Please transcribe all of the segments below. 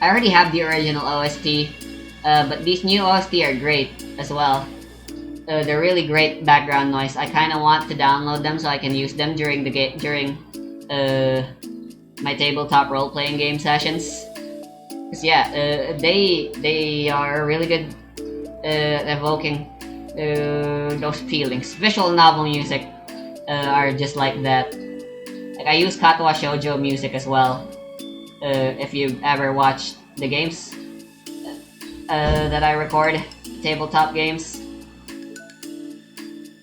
I already have the original OST, but these new OST are great as well. They're really great background noise. I kind of want to download them so I can use them during my tabletop role-playing game sessions. Cause yeah, they are really good evoking those feelings. Visual novel music are just like that. Like I use Katwa Shoujo music as well. If you've ever watched the games that I record, tabletop games.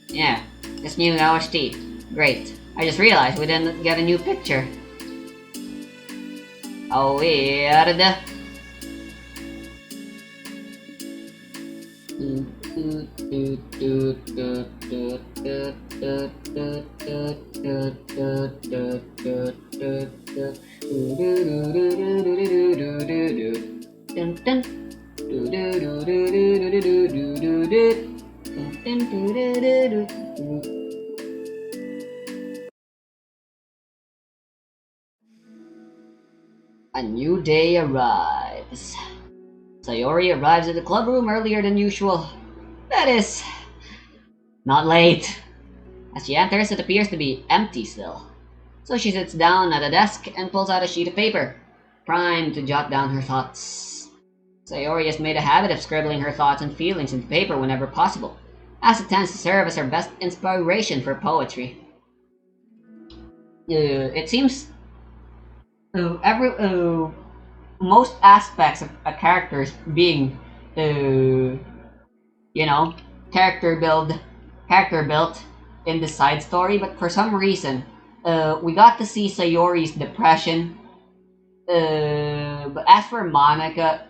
Yeah, this new OST. Great. I just realized we didn't get a new picture. Oh, weird. A new day arrives. Sayori arrives at the club room earlier than usual. That is, not late. As she enters, it appears to be empty still. So she sits down at a desk and pulls out a sheet of paper, primed to jot down her thoughts. Sayori has made a habit of scribbling her thoughts and feelings into paper whenever possible, as it tends to serve as her best inspiration for poetry. It seems most aspects of a character's being, character built in the side story, but for some reason, we got to see Sayori's depression. But as for Monica,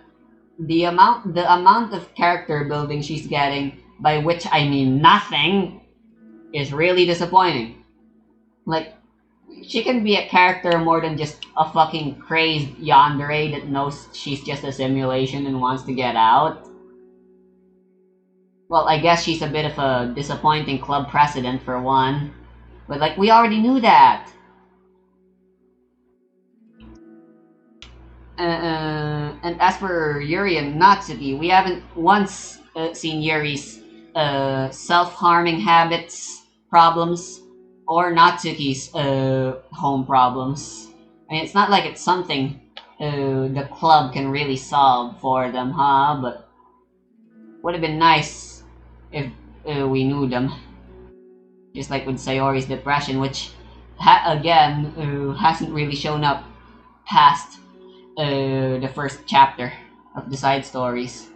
the amount of character building she's getting, by which I mean nothing, is really disappointing. Like, she can be a character more than just a fucking crazed yandere that knows she's just a simulation and wants to get out. Well, I guess she's a bit of a disappointing club president for one. But like, we already knew that. And as for Yuri and Natsuki, we haven't once seen Yuri's self-harming habits, problems, or Natsuki's home problems. I mean, it's not like it's something the club can really solve for them, huh? But would have been nice if we knew them. Just like with Sayori's depression, which again hasn't really shown up past the first chapter of the side stories.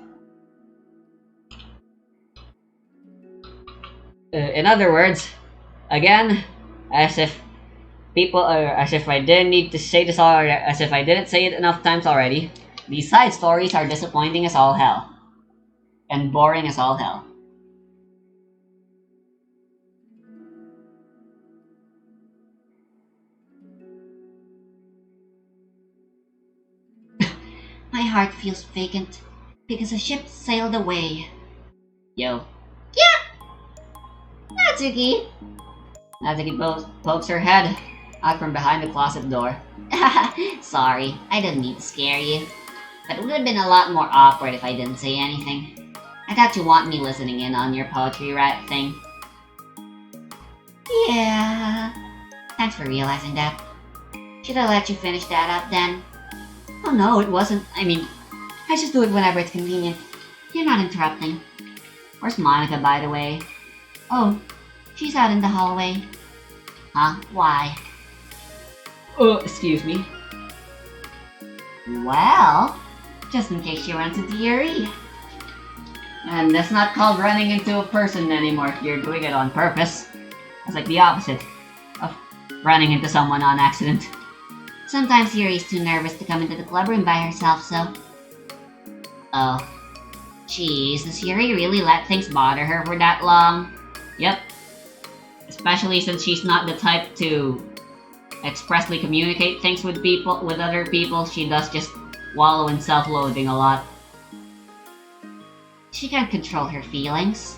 In other words, again, as if I didn't need to say this already, as if I didn't say it enough times already, these side stories are disappointing as all hell. And boring as all hell. My heart feels vacant because a ship sailed away. Yo. Yeah! Natsuki! Natsuki pokes her head out from behind the closet door. Sorry, I didn't mean to scare you. But it would have been a lot more awkward if I didn't say anything. I thought you want me listening in on your poetry rap thing. Yeah. Thanks for realizing that. Should I let you finish that up then? Oh no, it wasn't. I mean, I just do it whenever it's convenient. You're not interrupting. Where's Monica, by the way? Oh, she's out in the hallway. Huh? Why? Oh, excuse me. Well, just in case she runs into Yuri. And that's not called running into a person anymore if you're doing it on purpose. It's like the opposite of running into someone on accident. Sometimes Yuri's too nervous to come into the club room by herself, so... Oh. Jeez, does Yuri really let things bother her for that long? Yep. Especially since she's not the type to expressly communicate things with other people, she does just wallow in self-loathing a lot. She can't control her feelings.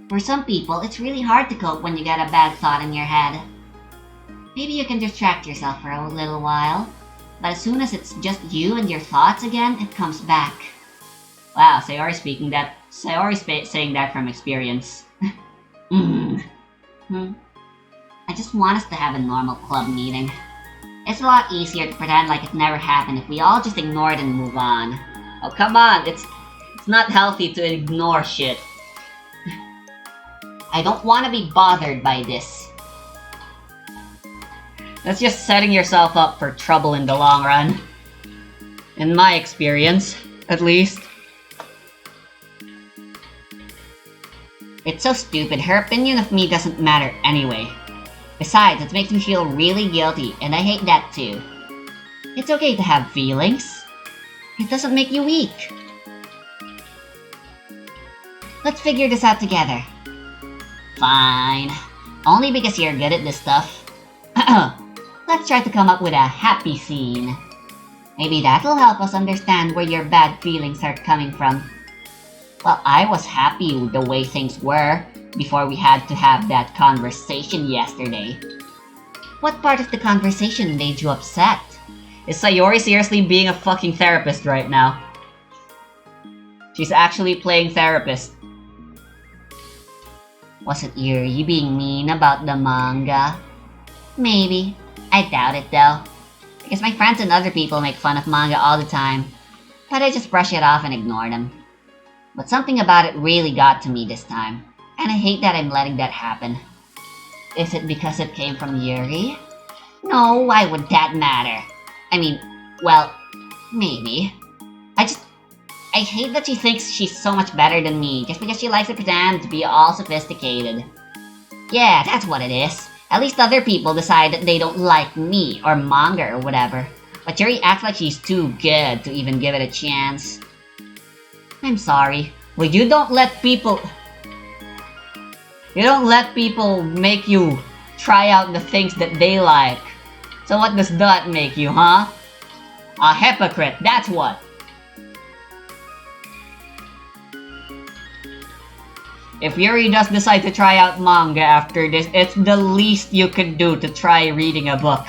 For some people, it's really hard to cope when you get a bad thought in your head. Maybe you can distract yourself for a little while. but as soon as it's just you and your thoughts again, it comes back. Wow, Sayori's saying that from experience. Hmm. I just want us to have a normal club meeting. It's a lot easier to pretend like it never happened if we all just ignore it and move on. Oh, come on, it's not healthy to ignore shit. I don't want to be bothered by this. That's just setting yourself up for trouble in the long run. In my experience, at least. It's so stupid, her opinion of me doesn't matter anyway. Besides, it makes me feel really guilty, and I hate that too. It's okay to have feelings. It doesn't make you weak. Let's figure this out together. Fine. Only because you're good at this stuff. Let's try to come up with a happy scene. Maybe that'll help us understand where your bad feelings are coming from. Well, I was happy with the way things were before we had to have that conversation yesterday. What part of the conversation made you upset? Is Sayori seriously being a fucking therapist right now? She's actually playing therapist. Was it Yuri being mean about the manga? Maybe. I doubt it though. Because my friends and other people make fun of manga all the time. But I just brush it off and ignore them. But something about it really got to me this time. And I hate that I'm letting that happen. Is it because it came from Yuri? No, why would that matter? I mean, well, maybe. I hate that she thinks she's so much better than me just because she likes to pretend to be all sophisticated. Yeah, that's what it is. At least other people decide that they don't like me or manga or whatever. But Yuri acts like she's too good to even give it a chance. I'm sorry. Well, you don't let people make you try out the things that they like. So what does that make you, huh? A hypocrite, that's what. If Yuri does decide to try out manga after this, it's the least you could do to try reading a book.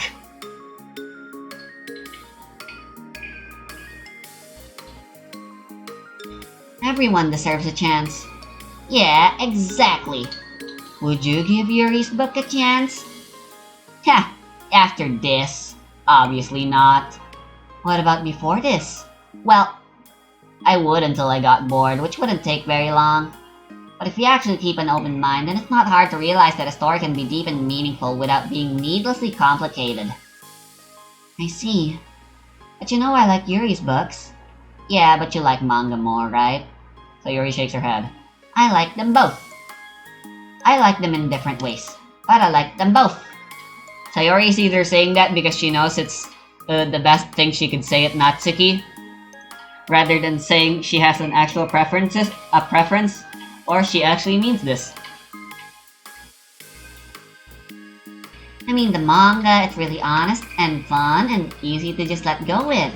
Everyone deserves a chance. Yeah, exactly. Would you give Yuri's book a chance? Heh, after this, obviously not. What about before this? Well, I would until I got bored, which wouldn't take very long. But if you actually keep an open mind, then it's not hard to realize that a story can be deep and meaningful without being needlessly complicated. I see. But you know I like Yuri's books. Yeah, but you like manga more, right? So Yuri shakes her head. I like them both. I like them in different ways, but I like them both. Sayori is either saying that because she knows it's the best thing she could say at Natsuki, rather than saying she has an actual preference, or she actually means this. I mean, the manga, it's really honest and fun and easy to just let go with.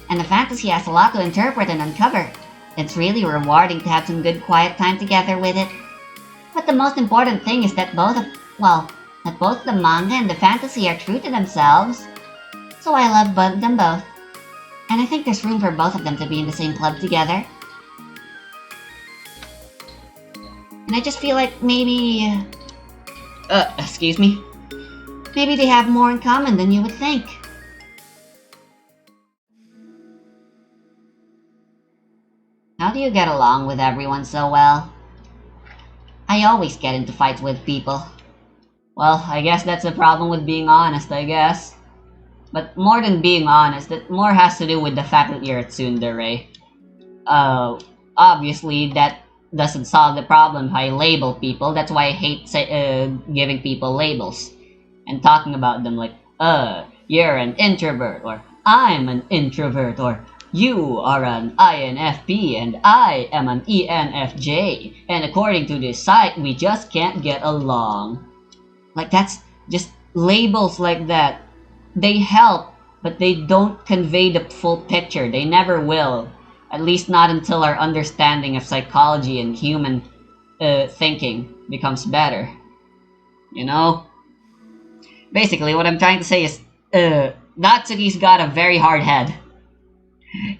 And the fantasy has a lot to interpret and uncover. It's really rewarding to have some good quiet time together with it. But the most important thing is that both the manga and the fantasy are true to themselves. So I love them both. And I think there's room for both of them to be in the same club together. And I just feel like maybe... excuse me? Maybe they have more in common than you would think. How do you get along with everyone so well? I always get into fights with people. Well, I guess that's a problem with being honest, I guess. But more than being honest, it more has to do with the fact that you're a tsundere. Obviously, that doesn't solve the problem if I label people. That's why I hate giving people labels. And talking about them like, you're an introvert, or I'm an introvert, or you are an INFP and I am an ENFJ, and according to this site, we just can't get along. Like, that's just labels like that. They help, but they don't convey the full picture. They never will. At least not until our understanding of psychology and human thinking becomes better. You know? Basically, what I'm trying to say is, Natsuki's got a very hard head,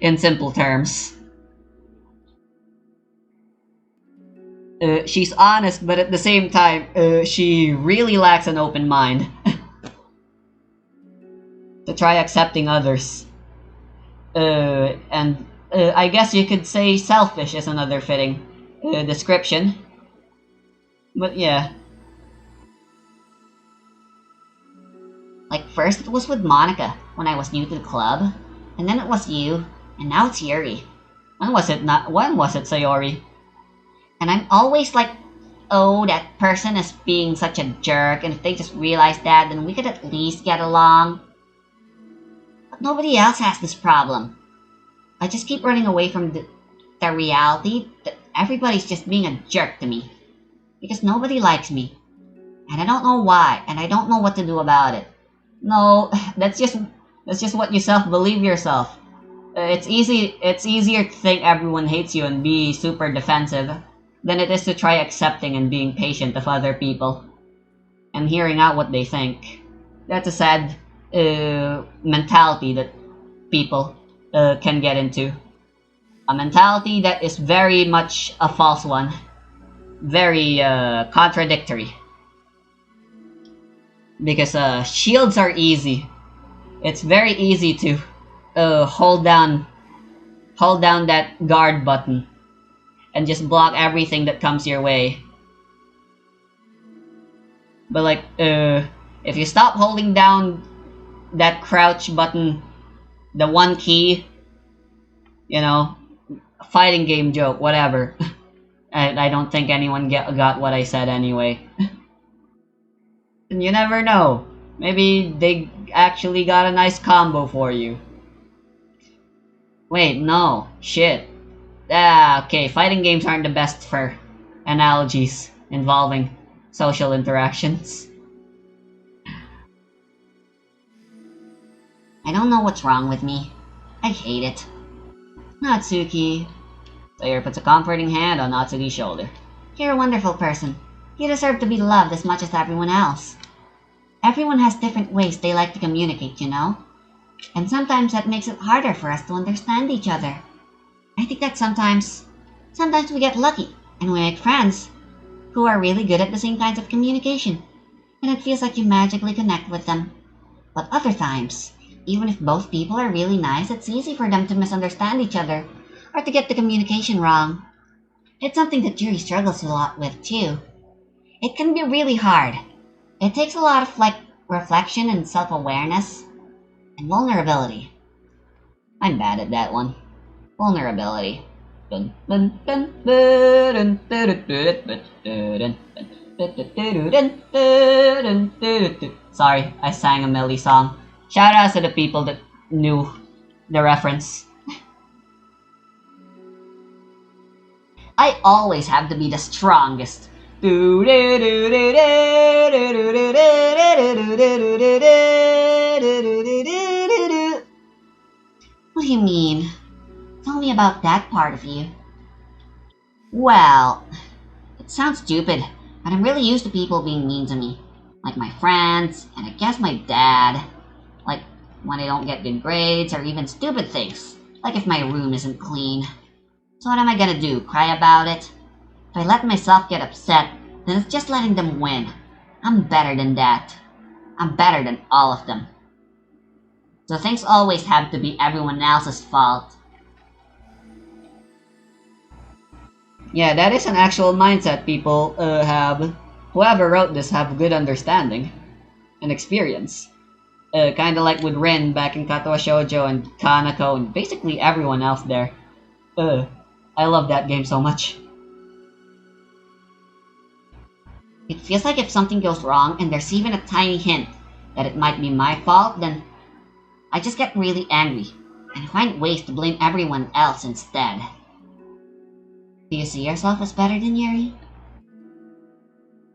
in simple terms. She's honest, but at the same time, she really lacks an open mind to try accepting others. And I guess you could say selfish is another fitting description. But yeah. Like, first it was with Monica, when I was new to the club, and then it was you, and now it's Yuri. When was it Sayori? And I'm always like, oh, that person is being such a jerk, and if they just realized that, then we could at least get along. But nobody else has this problem. I just keep running away from the reality that everybody's just being a jerk to me. Because nobody likes me. And I don't know why, and I don't know what to do about it. No, that's just what you self-believe yourself. It's easier to think everyone hates you and be super defensive than it is to try accepting and being patient of other people and hearing out what they think. That's a sad mentality that people can get into. A mentality that is very much a false one. Very contradictory. Because shields are easy. It's very easy to hold down that guard button and just block everything that comes your way. But like, if you stop holding down that crouch button, the one key, you know, fighting game joke, whatever. I don't think anyone got what I said anyway. And you never know. Maybe they actually got a nice combo for you. Wait, no. Shit. Ah, okay, fighting games aren't the best for analogies involving social interactions. I don't know what's wrong with me. I hate it. Natsuki. Sayer puts a comforting hand on Natsuki's shoulder. You're a wonderful person. You deserve to be loved as much as everyone else. Everyone has different ways they like to communicate, you know? And sometimes that makes it harder for us to understand each other. I think that sometimes we get lucky and we make friends who are really good at the same kinds of communication. And it feels like you magically connect with them. But other times, even if both people are really nice, it's easy for them to misunderstand each other or to get the communication wrong. It's something that Yuri struggles a lot with too. It can be really hard. It takes a lot of reflection and self-awareness and vulnerability. I'm bad at that one. Vulnerability. Sorry, I sang a Millie song. Shout out to the people that knew the reference. I always have to be the strongest. What do you mean? Tell me about that part of you. Well, it sounds stupid, but I'm really used to people being mean to me. Like my friends, and I guess my dad. Like when I don't get good grades, or even stupid things. Like if my room isn't clean. So what am I gonna do, cry about it? If I let myself get upset, then it's just letting them win. I'm better than that. I'm better than all of them. So things always have to be everyone else's fault. Yeah, that is an actual mindset people have. Whoever wrote this have good understanding and experience. Kinda like with Rin back in Katoa Shoujo and Kanako and basically everyone else there. I love that game so much. It feels like if something goes wrong and there's even a tiny hint that it might be my fault, then I just get really angry and find ways to blame everyone else instead. Do you see yourself as better than Yuri?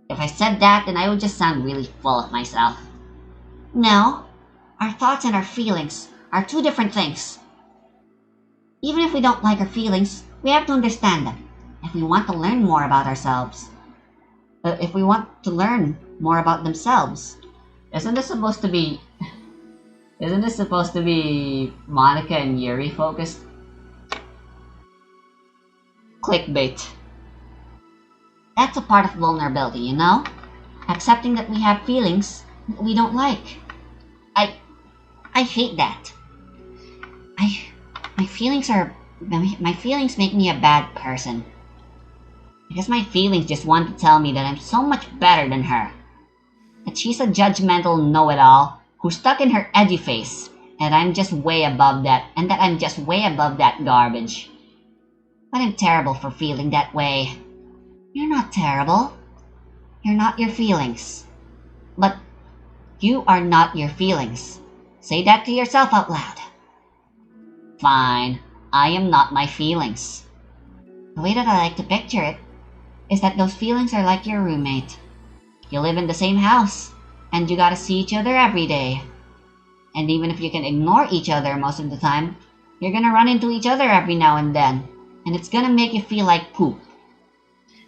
If I said that, then I would just sound really full of myself. No, our thoughts and our feelings are two different things. Even if we don't like our feelings, we have to understand them if we want to learn more about ourselves. If we want to learn more about themselves. Isn't this supposed to be Isn't this supposed to be Monica and Yuri focused? Clickbait. That's a part of vulnerability, you know? Accepting that we have feelings that we don't like. I I hate that. I my feelings are my feelings make me a bad person. Because my feelings just want to tell me that I'm so much better than her. That she's a judgmental know-it-all who's stuck in her edgy face, and I'm just way above that, and that I'm just way above that garbage. But I'm terrible for feeling that way. You're not terrible. You're not your feelings. But you are not your feelings. Say that to yourself out loud. Fine, I am not my feelings. The way that I like to picture it is that those feelings are like your roommate. You live in the same house, and you gotta see each other every day. And even if you can ignore each other most of the time, you're gonna run into each other every now and then, and it's gonna make you feel like poop.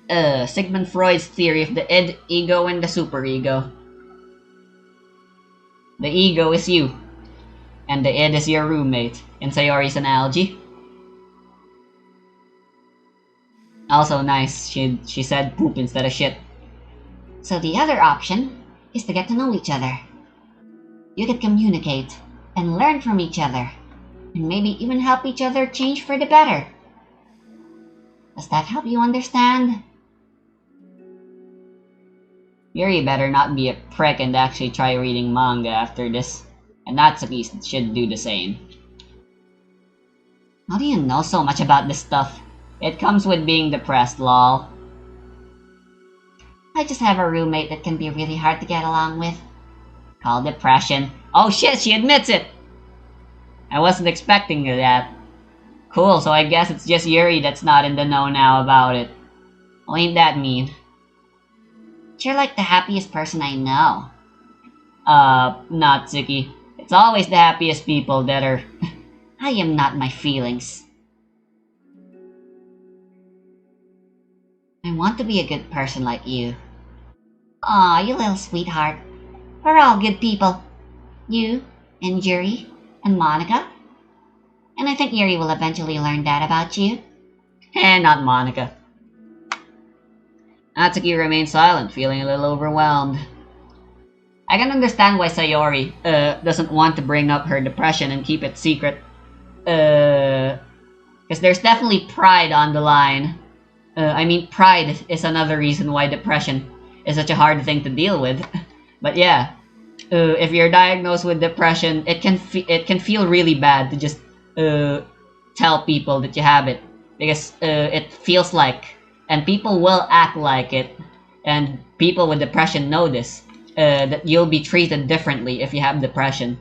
Sigmund Freud's theory of the id, ego, and the superego. The ego is you, and the id is your roommate, in Sayori's analogy. Also nice, she said poop instead of shit. So the other option is to get to know each other. You could communicate and learn from each other, and maybe even help each other change for the better. Does that help you understand? Yuri better not be a prick and actually try reading manga after this, and Natsuki should do the same. How do you know so much about this stuff? It comes with being depressed, lol. I just have a roommate that can be really hard to get along with. Called depression. Oh shit, she admits it! I wasn't expecting that. Cool, so I guess it's just Yuri that's not in the know now about it. Well, ain't that mean? You're like the happiest person I know. Natsuki. It's always the happiest people that are... I am not my feelings. I want to be a good person like you. Aw, you little sweetheart. We're all good people. You, and Yuri, and Monica. And I think Yuri will eventually learn that about you. Not Monica. Natsuki remained silent, feeling a little overwhelmed. I can understand why Sayori doesn't want to bring up her depression and keep it secret. Because there's definitely pride on the line. I mean, pride is another reason why depression is such a hard thing to deal with. But yeah, if you're diagnosed with depression, it can feel really bad to just tell people that you have it, because it feels like, and people will act like it, and people with depression know this, that you'll be treated differently if you have depression,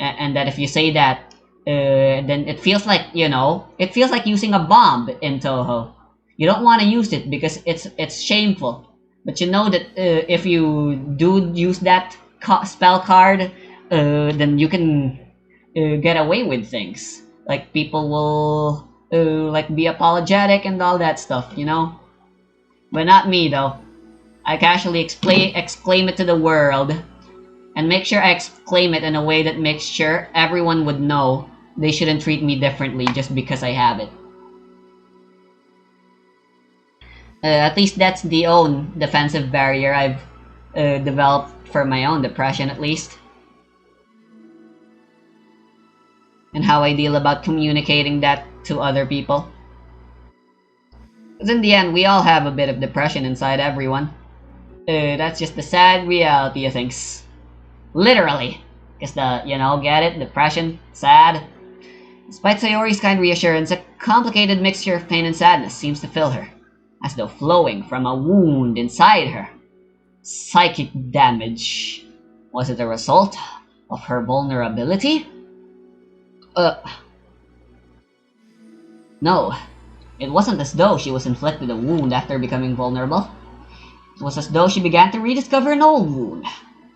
and that if you say that, then it feels like, you know, it feels like using a bomb in Toho. You don't want to use it because it's shameful, but you know that if you do use that spell card, then you can get away with things. Like, people will like be apologetic and all that stuff, you know? But not me, though. I casually exclaim it to the world, and make sure I exclaim it in a way that makes sure everyone would know they shouldn't treat me differently just because I have it. At least that's the own defensive barrier I've developed for my own depression, at least. And how I deal about communicating that to other people. Because in the end, we all have a bit of depression inside everyone. That's just the sad reality of things. Literally. Because get it? Depression, sad. Despite Sayori's kind reassurance, a complicated mixture of pain and sadness seems to fill her, as though flowing from a wound inside her. Psychic damage. Was it a result of her vulnerability? No. It wasn't as though she was inflicted a wound after becoming vulnerable. It was as though she began to rediscover an old wound.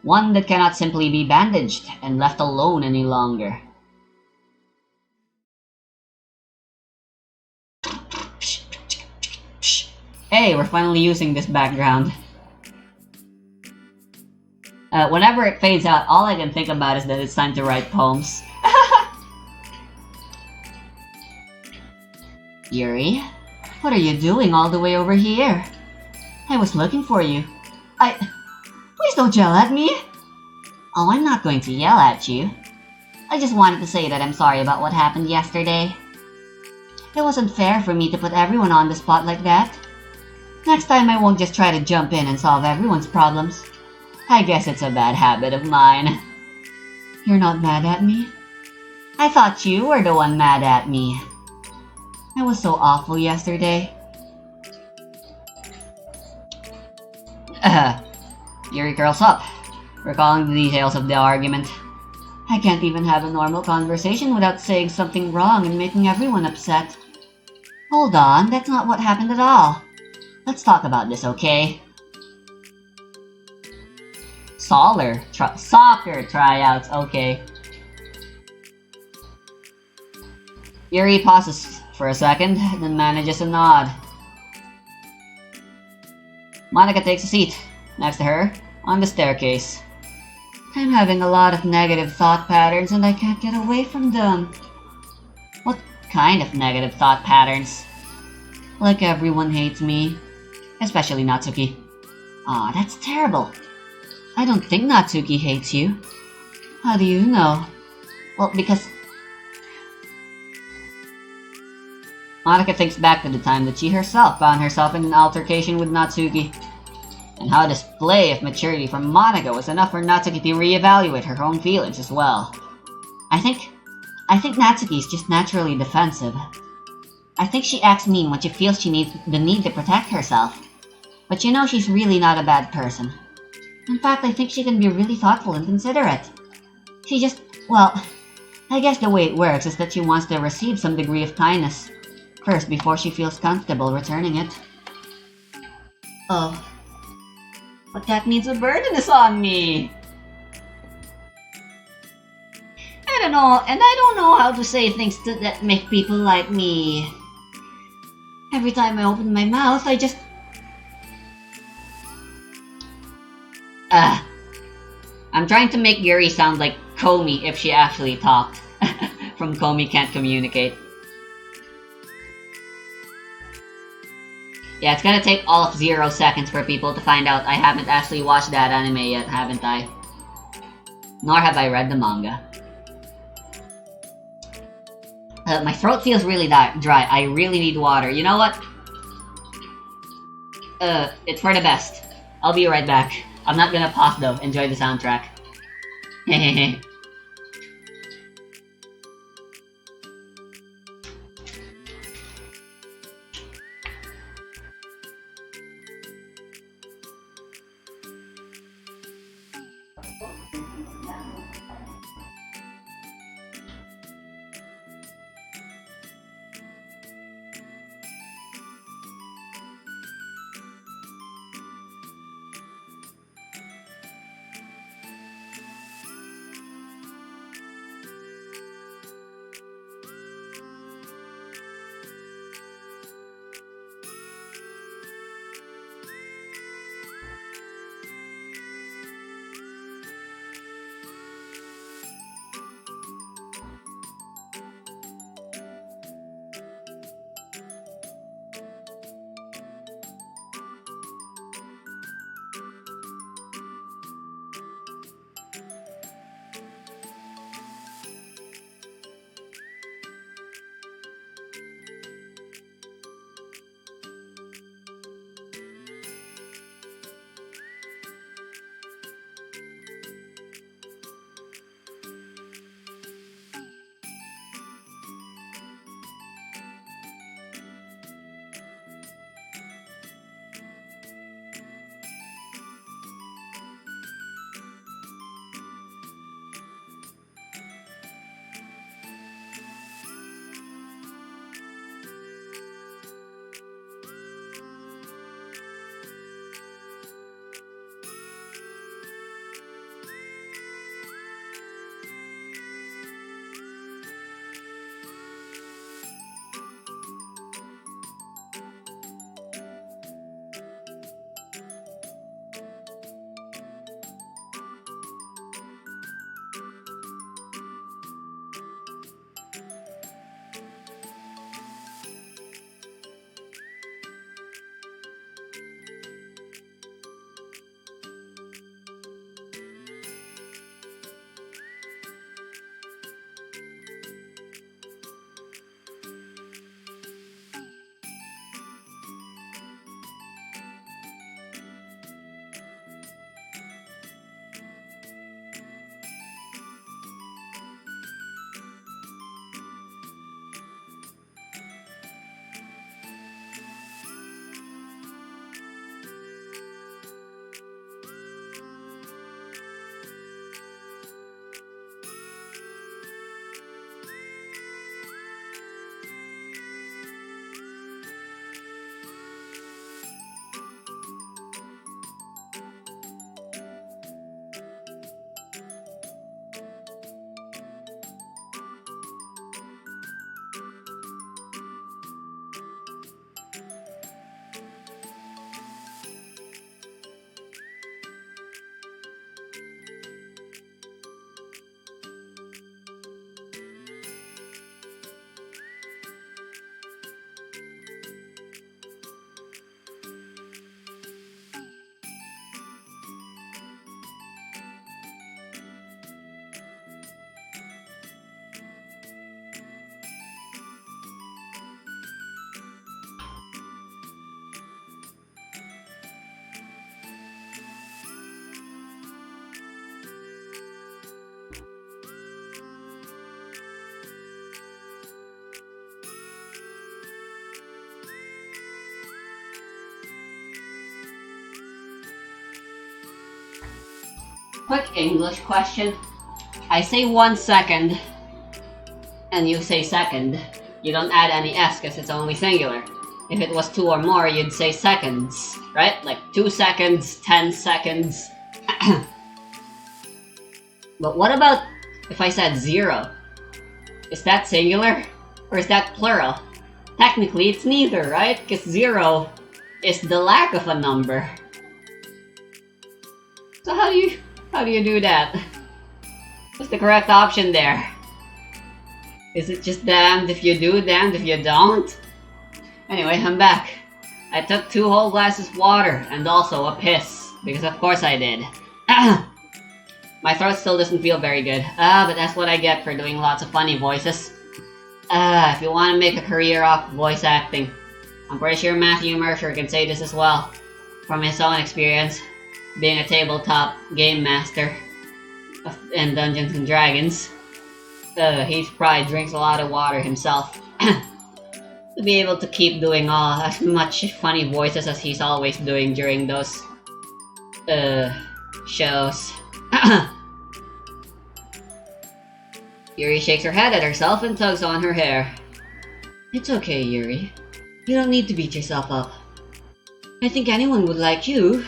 One that cannot simply be bandaged and left alone any longer. Hey, we're finally using this background. Whenever it fades out, all I can think about is that it's time to write poems. Yuri, what are you doing all the way over here? I was looking for you. Please don't yell at me! Oh, I'm not going to yell at you. I just wanted to say that I'm sorry about what happened yesterday. It wasn't fair for me to put everyone on the spot like that. Next time I won't just try to jump in and solve everyone's problems. I guess it's a bad habit of mine. You're not mad at me? I thought you were the one mad at me. I was so awful yesterday. Yuri curls up, recalling the details of the argument. I can't even have a normal conversation without saying something wrong and making everyone upset. Hold on, that's not what happened at all. Let's talk about this, okay? Soccer tryouts, okay. Yuri pauses for a second, then manages a nod. Monica takes a seat next to her on the staircase. I'm having a lot of negative thought patterns and I can't get away from them. What kind of negative thought patterns? Like everyone hates me. Especially Natsuki. Aw, that's terrible. I don't think Natsuki hates you. How do you know? Well, because... Monica thinks back to the time that she herself found herself in an altercation with Natsuki, and how a display of maturity from Monica was enough for Natsuki to reevaluate her own feelings as well. I think Natsuki's just naturally defensive. I think she acts mean when she feels she needs the need to protect herself. But you know she's really not a bad person. In fact, I think she can be really thoughtful and considerate. She just, well, I guess the way it works is that she wants to receive some degree of kindness first before she feels comfortable returning it. Oh. But that means a burden is on me! I don't know, and I don't know how to say things that make people like me. Every time I open my mouth, I just... I'm trying to make Yuri sound like Komi if she actually talked. From Komi Can't Communicate. Yeah, it's gonna take all of 0 seconds for people to find out I haven't actually watched that anime yet, haven't I? Nor have I read the manga. My throat feels really dry. I really need water. You know what? It's for the best. I'll be right back. I'm not gonna pause though. Enjoy the soundtrack. Hehehe. Quick English question. I say 1 second, and you say second. You don't add any s because it's only singular. If it was 2 or more, you'd say seconds, right? Like 2 seconds, 10 seconds. But what about if I said 0? Is that singular? Or is that plural? Technically, it's neither, right? Because 0 is the lack of a number. So how do you do that? What's the correct option there? Is it just damned if you do, damned if you don't? Anyway, I'm back. I took 2 whole glasses of water and also a piss, because of course I did. My throat still doesn't feel very good. But that's what I get for doing lots of funny voices. If you want to make a career off voice acting, I'm pretty sure Matthew Mercer can say this as well, from his own experience, being a tabletop game master in Dungeons and Dragons. He probably drinks a lot of water himself. To be able to keep doing as much funny voices as he's always doing during those shows. Yuri shakes her head at herself and tugs on her hair. It's okay, Yuri. You don't need to beat yourself up. I think anyone would like you.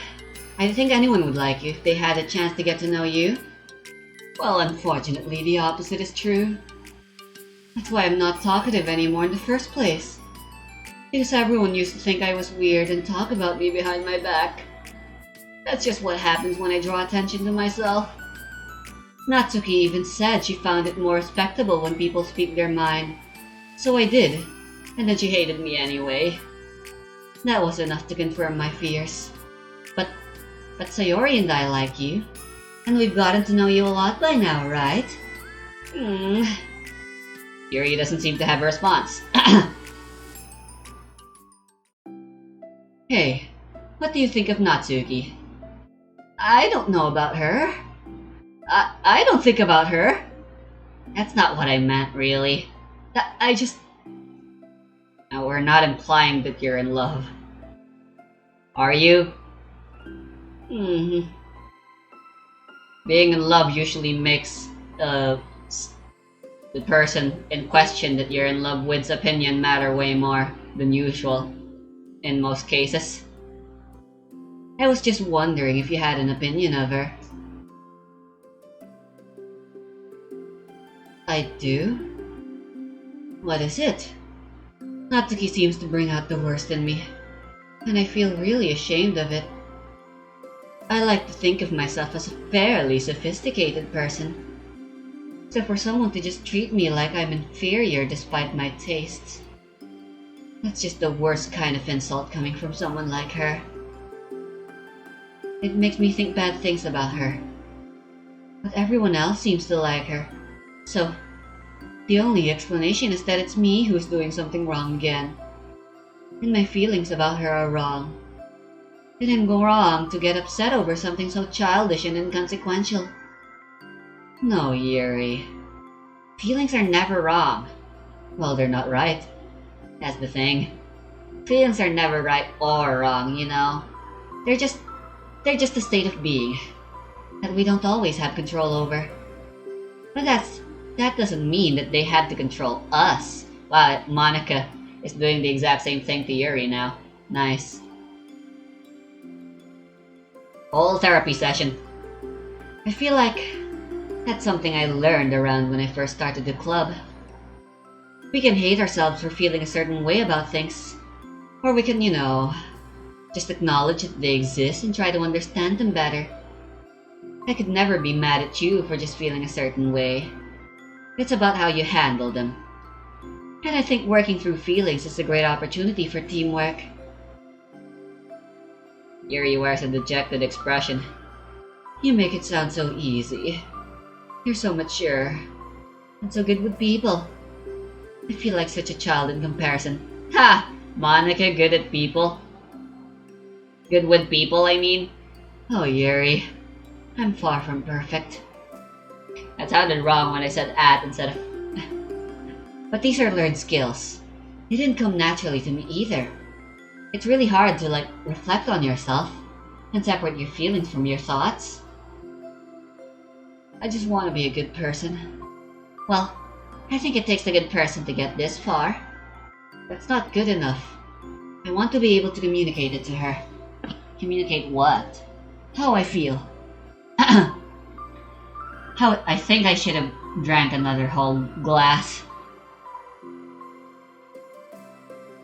I think anyone would like you if they had a chance to get to know you. Well, unfortunately, the opposite is true. That's why I'm not talkative anymore in the first place. Because everyone used to think I was weird and talk about me behind my back. That's just what happens when I draw attention to myself. Natsuki even said she found it more respectable when people speak their mind. So I did, and then she hated me anyway. That was enough to confirm my fears. But Sayori and I like you. And we've gotten to know you a lot by now, right? Yuri doesn't seem to have a response. Hey, what do you think of Natsuki? I don't know about her. I don't think about her. That's not what I meant, really. I just... Now, we're not implying that you're in love. Are you? Being in love usually makes the person in question that you're in love with's opinion matter way more than usual, in most cases. I was just wondering if you had an opinion of her. I do? What is it? Natsuki seems to bring out the worst in me, and I feel really ashamed of it. I like to think of myself as a fairly sophisticated person. So for someone to just treat me like I'm inferior despite my tastes, that's just the worst kind of insult coming from someone like her. It makes me think bad things about her. But everyone else seems to like her. So, the only explanation is that it's me who's doing something wrong again. And my feelings about her are wrong. It didn't go wrong to get upset over something so childish and inconsequential. No, Yuri. Feelings are never wrong. Well, they're not right. That's the thing. Feelings are never right or wrong, you know. They're just a state of being that we don't always have control over. But that doesn't mean that they have to control us. Wow, Monica is doing the exact same thing to Yuri now. Nice. Whole therapy session. I feel like that's something I learned around when I first started the club. We can hate ourselves for feeling a certain way about things. Or we can, just acknowledge that they exist and try to understand them better. I could never be mad at you for just feeling a certain way. It's about how you handle them. And I think working through feelings is a great opportunity for teamwork. Yuri wears a dejected expression. You make it sound so easy. You're so mature. And so good with people. I feel like such a child in comparison. Ha! Monica good at people. Good with people, I mean. Oh, Yuri. I'm far from perfect. That sounded wrong when I said at instead of... But these are learned skills. They didn't come naturally to me either. It's really hard to, reflect on yourself and separate your feelings from your thoughts. I just want to be a good person. Well, I think it takes a good person to get this far. That's not good enough. I want to be able to communicate it to her. Communicate what? How I feel. How I think I should have drank another whole glass.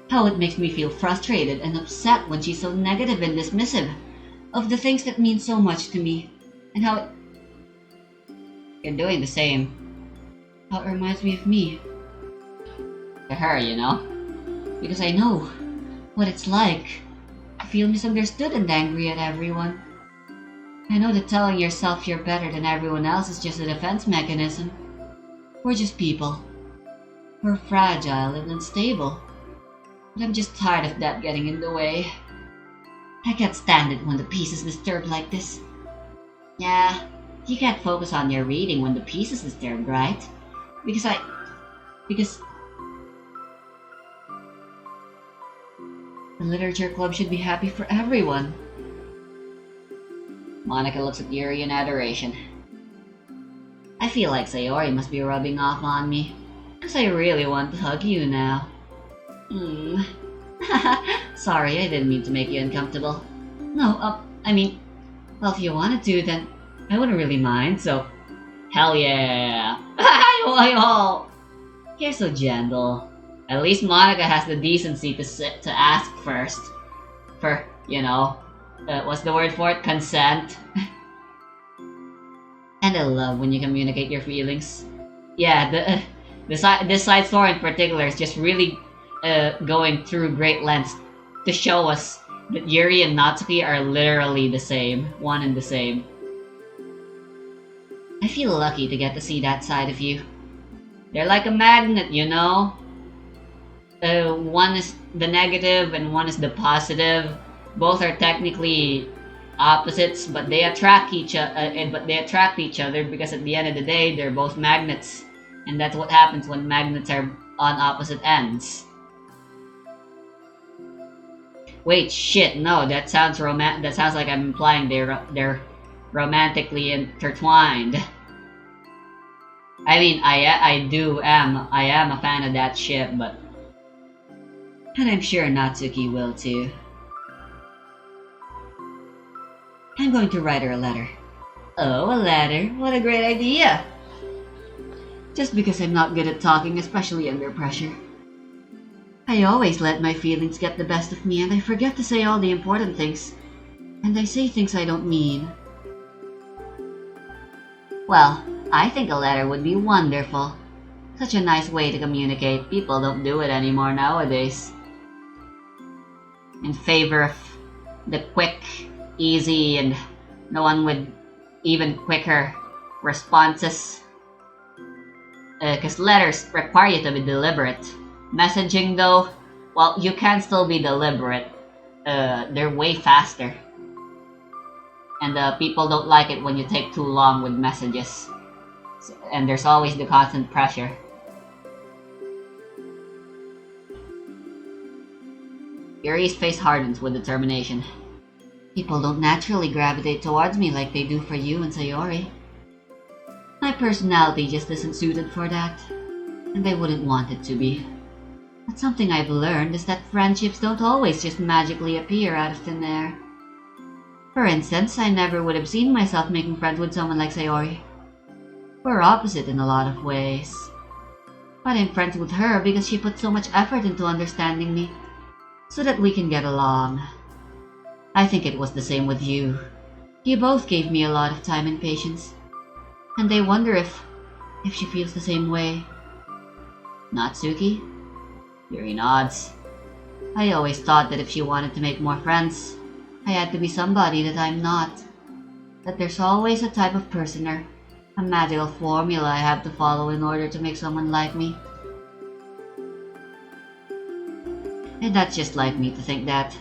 How it makes me feel frustrated and upset when she's so negative and dismissive of the things that mean so much to me. And how you're doing the same. How it reminds me of me. To her, you know? Because I know what it's like to feel misunderstood and angry at everyone. I know that telling yourself you're better than everyone else is just a defense mechanism. We're just people. We're fragile and unstable. But I'm just tired of that getting in the way. I can't stand it when the peace is disturbed like this. Yeah, you can't focus on your reading when the peace is disturbed, right? Because the literature club should be happy for everyone. Monica looks at Yuri in adoration. I feel like Sayori must be rubbing off on me, because I really want to hug you now. Sorry, I didn't mean to make you uncomfortable. No, well, if you wanted to, then I wouldn't really mind, so... Hell yeah! You're so gentle. At least Monica has the decency to ask first. For, what's the word for it? Consent. And I love when you communicate your feelings. Yeah, this side story in particular is just really going through great lengths to show us that Yuri and Natsuki are literally the same, one and the same. I feel lucky to get to see that side of you. They're like a magnet, you know? One is the negative and one is the positive. Both are technically opposites, but they attract each other because at the end of the day, they're both magnets, and that's what happens when magnets are on opposite ends. Wait, shit! No, that sounds That sounds like I'm implying they're romantically intertwined. I mean, I am a fan of that ship, but. And I'm sure Natsuki will too. I'm going to write her a letter. Oh, a letter? What a great idea! Just because I'm not good at talking, especially under pressure. I always let my feelings get the best of me and I forget to say all the important things. And I say things I don't mean. Well, I think a letter would be wonderful. Such a nice way to communicate. People don't do it anymore nowadays. In favor of the quick, easy, and no one with even quicker responses. Because letters require you to be deliberate. Messaging though, well, you can still be deliberate. They're way faster. And people don't like it when you take too long with messages. And there's always the constant pressure. Yuri's face hardens with determination. People don't naturally gravitate towards me like they do for you and Sayori. My personality just isn't suited for that. And they wouldn't want it to be. But something I've learned is that friendships don't always just magically appear out of thin air. For instance, I never would have seen myself making friends with someone like Sayori. We're opposite in a lot of ways. But I'm friends with her because she put so much effort into understanding me, so that we can get along. I think it was the same with you. You both gave me a lot of time and patience. And I wonder if she feels the same way. Natsuki? Yuri nods. I always thought that if she wanted to make more friends, I had to be somebody that I'm not. That there's always a type of person or a magical formula I have to follow in order to make someone like me. And that's just like me to think that.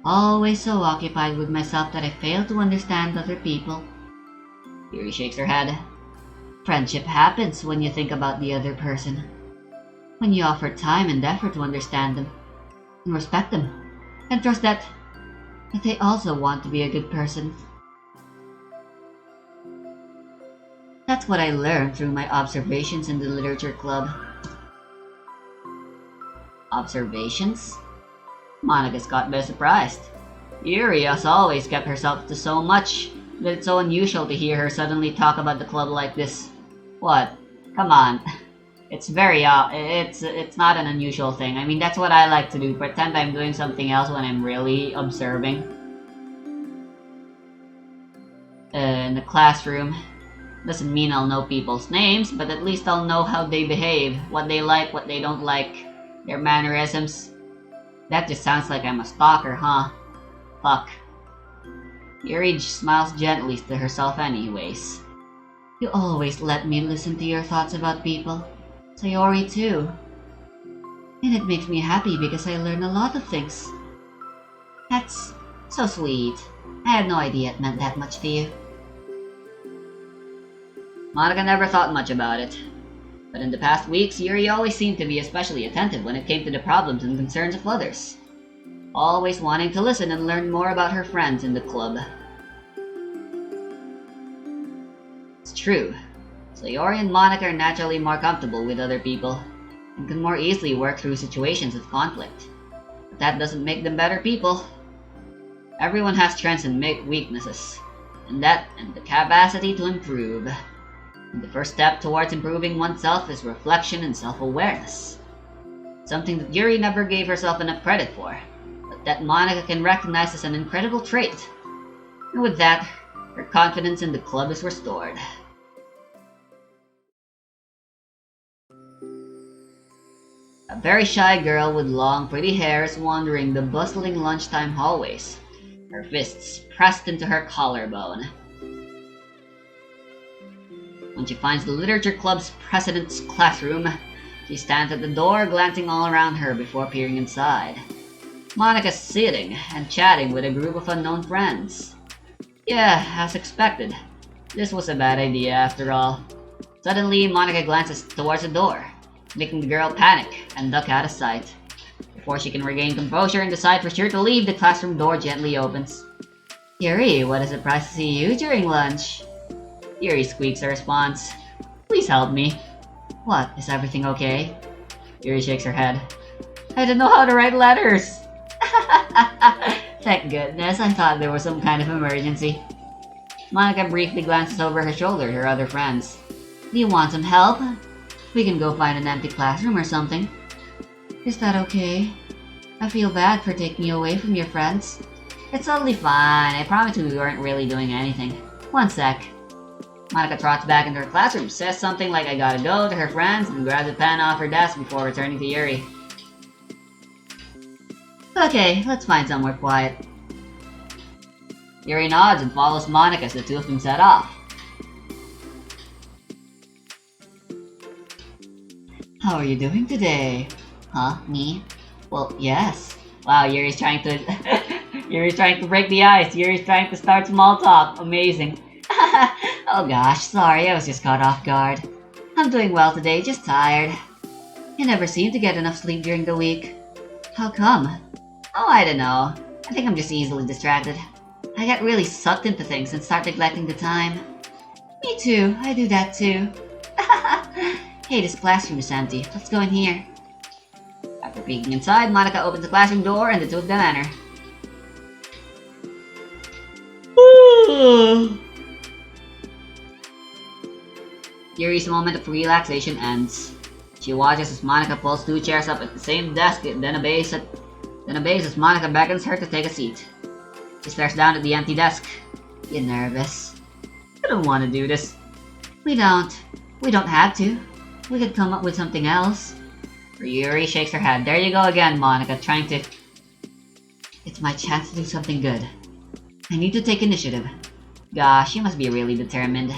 Always so occupied with myself that I fail to understand other people. Yuri shakes her head. Friendship happens when you think about the other person. When you offer time and effort to understand them, and respect them, and trust that they also want to be a good person. That's what I learned through my observations in the literature club. Observations? Monica's caught by surprise. Yuri has always kept herself to so much that it's so unusual to hear her suddenly talk about the club like this. What? Come on. It's very it's not an unusual thing. I mean, that's what I like to do. Pretend I'm doing something else when I'm really observing. In the classroom. Doesn't mean I'll know people's names, but at least I'll know how they behave, what they like, what they don't like, their mannerisms. That just sounds like I'm a stalker, huh? Fuck. Yuri smiles gently to herself anyways. You always let me listen to your thoughts about people. Sayori too. And it makes me happy because I learn a lot of things. That's so sweet. I had no idea it meant that much to you. Monica never thought much about it. But in the past weeks, Yuri always seemed to be especially attentive when it came to the problems and concerns of others. Always wanting to listen and learn more about her friends in the club. It's true. Sayori and Monica are naturally more comfortable with other people, and can more easily work through situations of conflict. But that doesn't make them better people. Everyone has strengths and weaknesses, and the capacity to improve. And the first step towards improving oneself is reflection and self-awareness. Something that Yuri never gave herself enough credit for, but that Monica can recognize as an incredible trait. And with that, her confidence in the club is restored. A very shy girl with long, pretty hair is wandering the bustling lunchtime hallways, her fists pressed into her collarbone. When she finds the literature club's president's classroom, she stands at the door, glancing all around her before peering inside. Monica's sitting and chatting with a group of unknown friends. Yeah, as expected. This was a bad idea after all. Suddenly, Monica glances towards the door, making the girl panic and duck out of sight. Before she can regain composure and decide for sure to leave, the classroom door gently opens. Yuri, what a surprise to see you during lunch. Yuri squeaks a response. Please help me. What, is everything okay? Yuri shakes her head. I don't know how to write letters. Thank goodness, I thought there was some kind of emergency. Monica briefly glances over her shoulder at her other friends. Do you want some help? We can go find an empty classroom or something. Is that okay? I feel bad for taking you away from your friends. It's totally fine. I promise we weren't really doing anything. One sec. Monica trots back into her classroom, says something like I gotta go to her friends, and grabs a pen off her desk before returning to Yuri. Okay, let's find somewhere quiet. Yuri nods and follows Monica as the two of them set off. How are you doing today? Huh? Me? Well, yes. Wow, Yuri's trying to Yuri's trying to break the ice. Yuri's trying to start small talk. Amazing. Oh gosh, sorry, I was just caught off guard. I'm doing well today, just tired. You never seem to get enough sleep during the week. How come? Oh, I don't know. I think I'm just easily distracted. I get really sucked into things and start neglecting the time. Me too, I do that too. Hey, this classroom is empty. Let's go in here. After peeking inside, Monica opens the classroom door and the two of them enter. Yuri's moment of relaxation ends. She watches as Monica pulls two chairs up at the same desk, then obeys as Monica beckons her to take a seat. She stares down at the empty desk. You nervous? I don't want to do this. We don't have to. We could come up with something else. Yuri shakes her head. There you go again, Monica, trying to... It's my chance to do something good. I need to take initiative. Gosh, you must be really determined.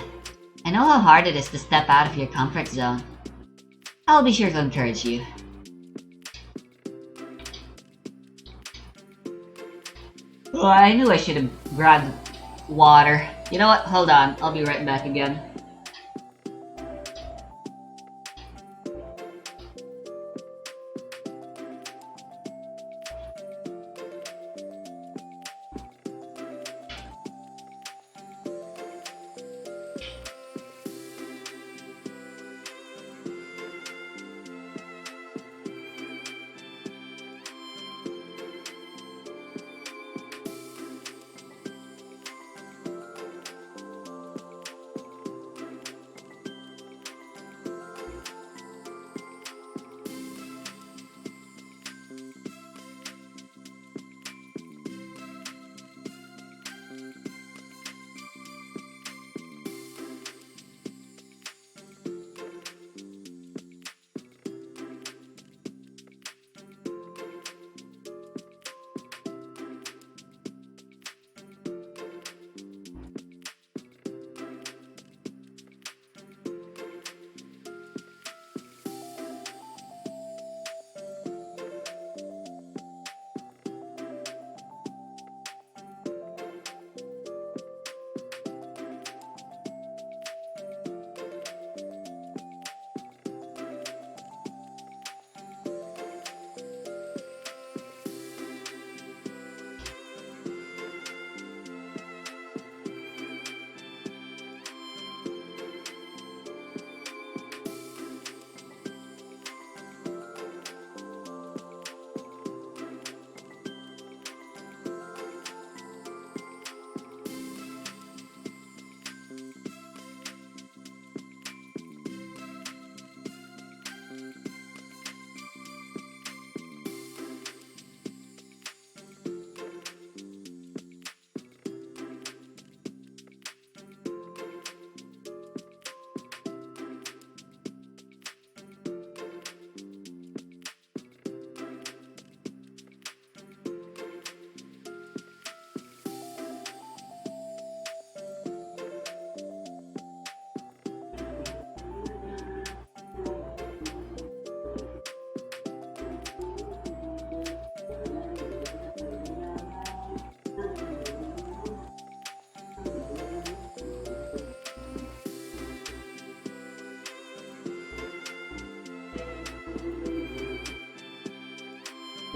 I know how hard it is to step out of your comfort zone. I'll be sure to encourage you. Oh, I knew I should have grabbed water. You know what? Hold on. I'll be right back again.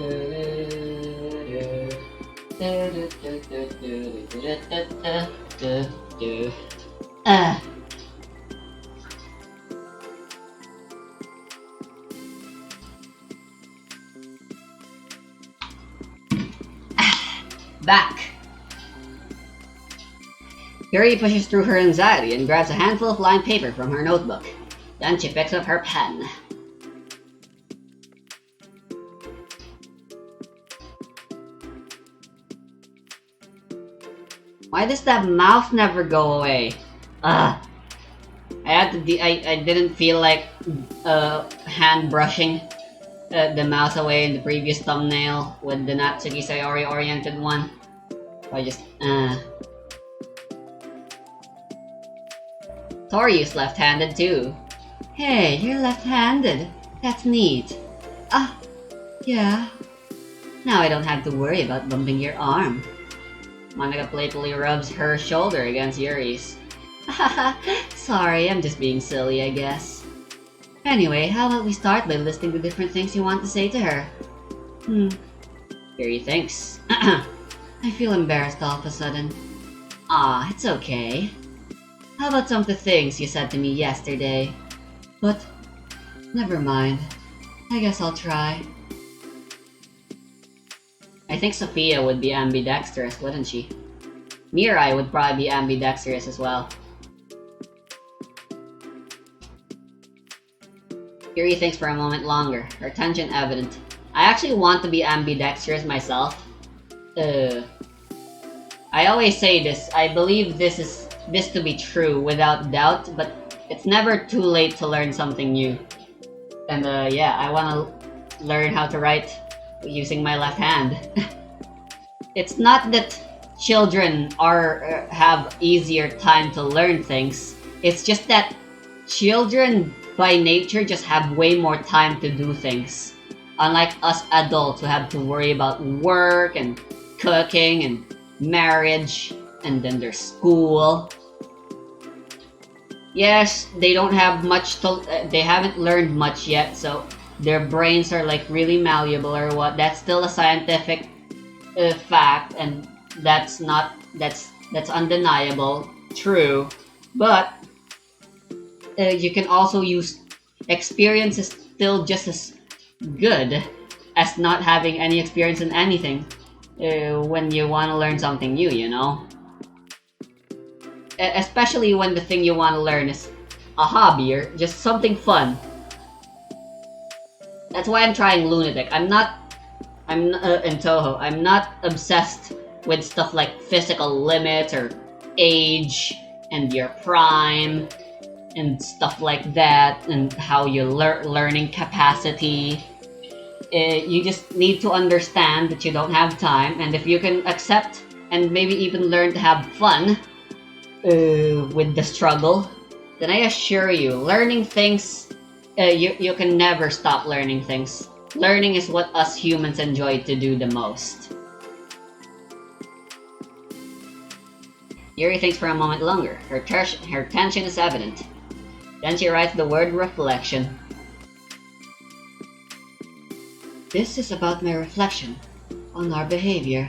Uh, Back. Yuri pushes through her anxiety and grabs a handful of lined paper from her notebook. Then she picks up her pen. Why does that mouth never go away? Ugh. I didn't feel like hand brushing the mouse away in the previous thumbnail with the Natsuki Sayori oriented one. So I just Toryu's left-handed too. Hey, you're left-handed. That's neat. Ah, yeah. Now I don't have to worry about bumping your arm. Monica playfully rubs her shoulder against Yuri's. Haha, sorry, I'm just being silly, I guess. Anyway, how about we start by listing the different things you want to say to her? Yuri thinks. I feel embarrassed all of a sudden. Ah, it's okay. How about some of the things you said to me yesterday? But, never mind. I guess I'll try. I think Sophia would be ambidextrous, wouldn't she? Mirai would probably be ambidextrous as well. Yuri thinks for a moment longer, her tension evident. I actually want to be ambidextrous myself. I always say this, I believe this to be true without doubt, but it's never too late to learn something new. And yeah, I want to learn how to write using my left hand. It's not that children have easier time to learn things, it's just that children by nature just have way more time to do things. Unlike us adults who have to worry about work and cooking and marriage and then their school. Yes, they don't have much they haven't learned much yet, so their brains are like really malleable or what. That's still a scientific fact, and that's undeniable, true. But you can also use experience is still just as good as not having any experience in anything when you want to learn something new, you know? Especially when the thing you want to learn is a hobby or just something fun. That's why I'm trying Lunatic. I'm in Toho. I'm not obsessed with stuff like physical limits or age and your prime and stuff like that and how your learning capacity. You just need to understand that you don't have time, and if you can accept and maybe even learn to have fun with the struggle, then I assure you, learning things, you can never stop learning things. Learning is what us humans enjoy to do the most. Yuri thinks for a moment longer. Her tension is evident. Then she writes the word reflection. This is about my reflection on our behavior.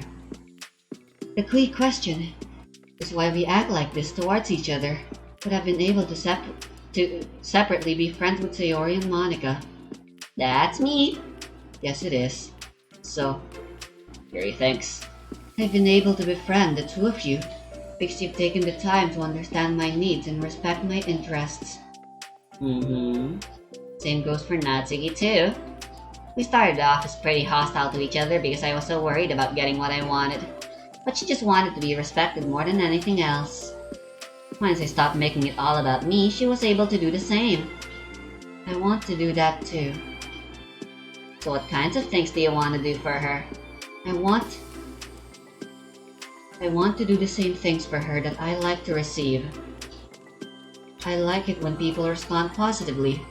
The key question is why we act like this towards each other, but have been able to separately be friends with Sayori and Monica. That's me. Yes, it is. So, Yuri thinks. I've been able to befriend the two of you because you've taken the time to understand my needs and respect my interests. Same goes for Natsuki too. We started off as pretty hostile to each other because I was so worried about getting what I wanted. But she just wanted to be respected more than anything else. Once I stopped making it all about me, she was able to do the same. I want to do that too. So what kinds of things do you want to do for her? I want to do the same things for her that I like to receive. I like it when people respond positively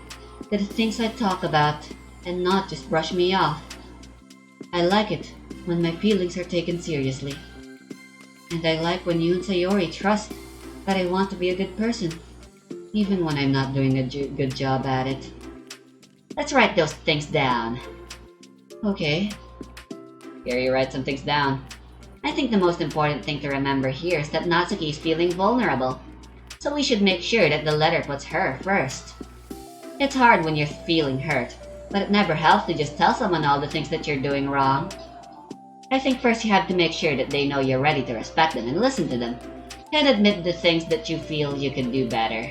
to the things I talk about and not just brush me off. I like it when my feelings are taken seriously. And I like when you and Sayori trust that I want to be a good person, even when I'm not doing a good job at it. Let's write those things down. Okay, Yuri writes some things down. I think the most important thing to remember here is that Natsuki is feeling vulnerable. So we should make sure that the letter puts her first. It's hard when you're feeling hurt, but it never helps to just tell someone all the things that you're doing wrong. I think first you have to make sure that they know you're ready to respect them and listen to them, and admit the things that you feel you could do better.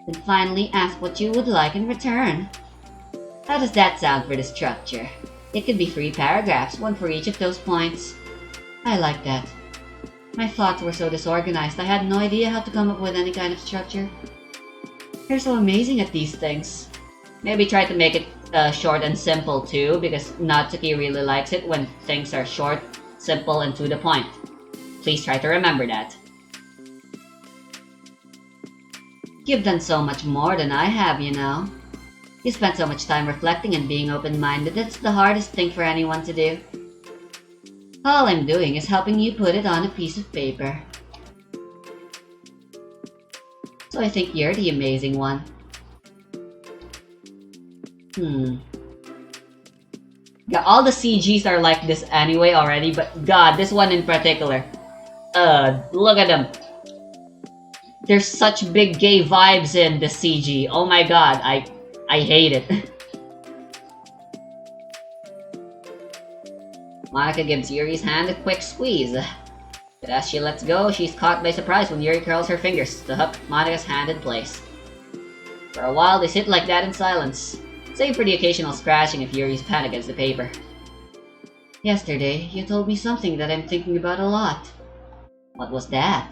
Then finally ask what you would like in return. How does that sound for the structure? It could be 3 paragraphs, one for each of those points. I like that. My thoughts were so disorganized I had no idea how to come up with any kind of structure. You're so amazing at these things. Maybe try to make it short and simple too, because Natsuki really likes it when things are short, simple, and to the point. Please try to remember that. You've done so much more than I have, you know. You spent so much time reflecting and being open-minded. That's the hardest thing for anyone to do. All I'm doing is helping you put it on a piece of paper. So I think you're the amazing one. Yeah, all the CGs are like this anyway already, but god, this one in particular. Look at them. There's such big gay vibes in the CG. Oh my god, I hate it. Monica gives Yuri's hand a quick squeeze. But as she lets go, she's caught by surprise when Yuri curls her fingers to hook Monica's hand in place. For a while, they sit like that in silence, save for the occasional scratching of Yuri's pen against the paper. Yesterday, you told me something that I'm thinking about a lot. What was that?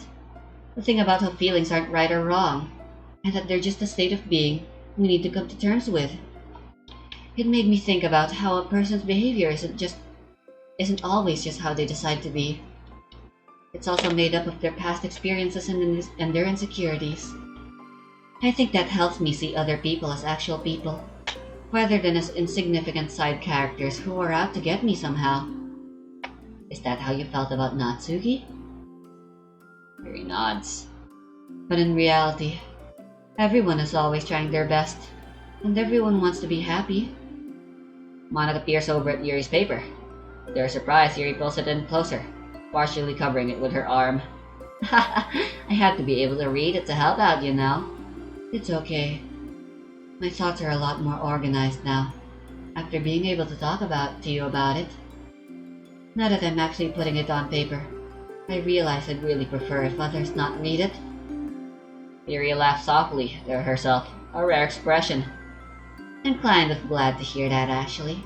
The thing about how feelings aren't right or wrong, and that they're just a state of being we need to come to terms with. It made me think about how a person's behavior isn't always just how they decide to be. It's also made up of their past experiences and their insecurities. I think that helps me see other people as actual people, rather than as insignificant side characters who are out to get me somehow. Is that how you felt about Natsuki? Yuri nods. But in reality, everyone is always trying their best, and everyone wants to be happy. Monica peers over at Yuri's paper. To their surprise, Yuri pulls it in closer, partially covering it with her arm. I had to be able to read it to help out, you know. It's okay. My thoughts are a lot more organized now, after being able to talk to you about it. Now that I'm actually putting it on paper, I realize I'd really prefer if others not read it. Yuri laughed softly to herself, a rare expression. I'm kind of glad to hear that, actually.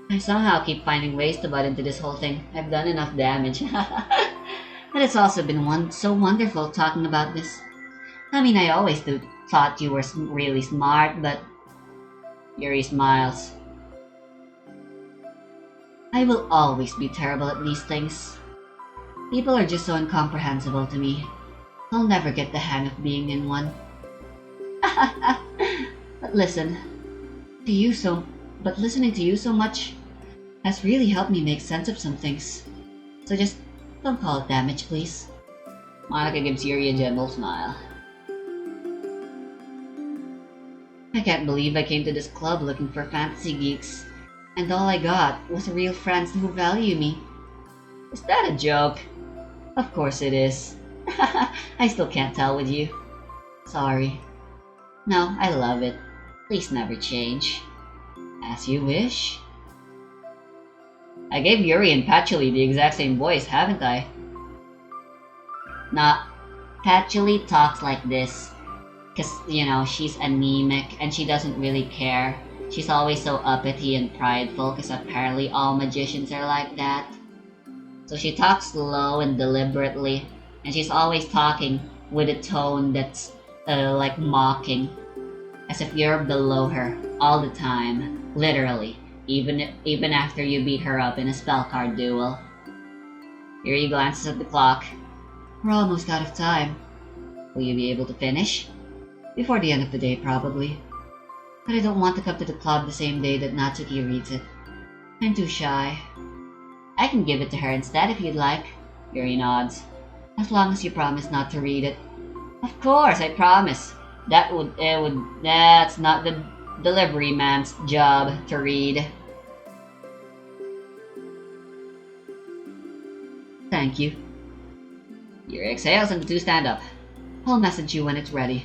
I somehow keep finding ways to butt into this whole thing. I've done enough damage. But it's also been so wonderful talking about this. I mean, I always thought you were really smart, but... Yuri smiles. I will always be terrible at these things. People are just so incomprehensible to me. I'll never get the hang of being in one. But listening to you so much has really helped me make sense of some things. So just don't call it damage, please. Monica gives Yuri a gentle smile. I can't believe I came to this club looking for fantasy geeks, and all I got was real friends who value me. Is that a joke? Of course it is. I still can't tell with you. Sorry. No, I love it. Please never change. As you wish. I gave Yuri and Patchouli the exact same voice, haven't I? Nah, Patchouli talks like this. Cause, you know, she's anemic and she doesn't really care. She's always so uppity and prideful cause apparently all magicians are like that. So she talks slow and deliberately, and she's always talking with a tone that's like mocking, as if you're below her all the time, literally, even after you beat her up in a spell card duel. Yuri glances at the clock. We're almost out of time. Will you be able to finish? Before the end of the day, probably. But I don't want to come to the club the same day that Natsuki reads it. I'm too shy. I can give it to her instead if you'd like. Yuri nods. As long as you promise not to read it. Of course, I promise. That's not the delivery man's job to read. Thank you. Yuri exhales and the two stand up. I'll message you when it's ready.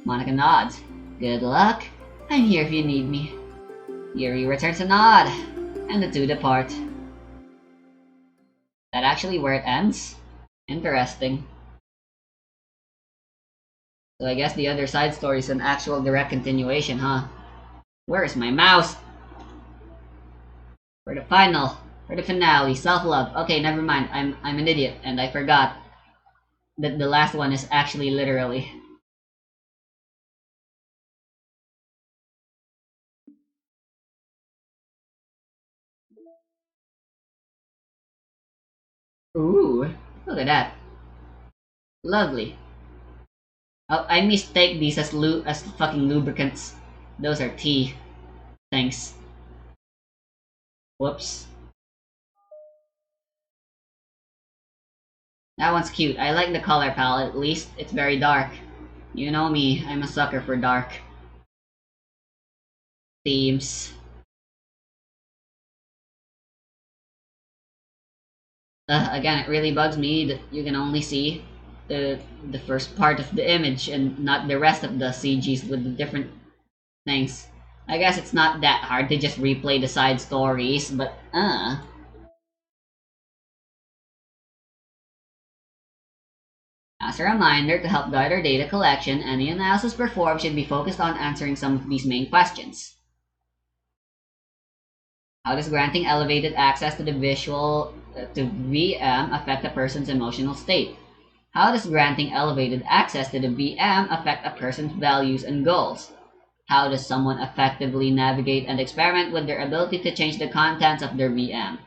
Monica nods. Good luck. I'm here if you need me. Yuri returns a nod, and the two depart. That actually where it ends? Interesting. So I guess the other side story is an actual direct continuation, huh? Where's my mouse? For the finale, self-love. Okay, never mind. I'm an idiot, and I forgot that the last one is actually literally. Ooh, look at that. Lovely. Oh, I mistake these as fucking lubricants. Those are tea. Thanks. Whoops. That one's cute. I like the color palette, at least. It's very dark. You know me, I'm a sucker for dark themes. Again, it really bugs me that you can only see the first part of the image and not the rest of the CGs with the different things. I guess it's not that hard to just replay the side stories, but As a reminder, to help guide our data collection, any analysis performed should be focused on answering some of these main questions. How does granting elevated access to the to VM affect a person's emotional state? How does granting elevated access to the VM affect a person's values and goals? How does someone effectively navigate and experiment with their ability to change the contents of their VM?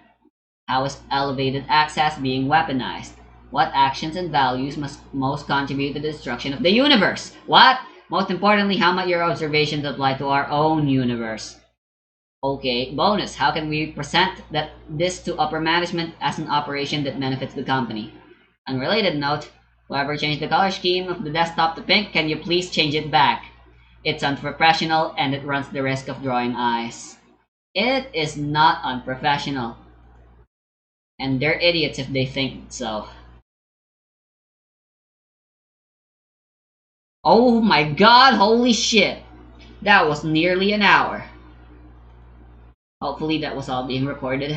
How is elevated access being weaponized? What actions and values must most contribute to the destruction of the universe? What? Most importantly, how might your observations apply to our own universe? Okay, bonus. How can we present this to upper management as an operation that benefits the company? Unrelated note, whoever changed the color scheme of the desktop to pink, can you please change it back? It's unprofessional and it runs the risk of drawing eyes. It is not unprofessional. And they're idiots if they think so. Oh my god, holy shit! That was nearly an hour. Hopefully that was all being recorded.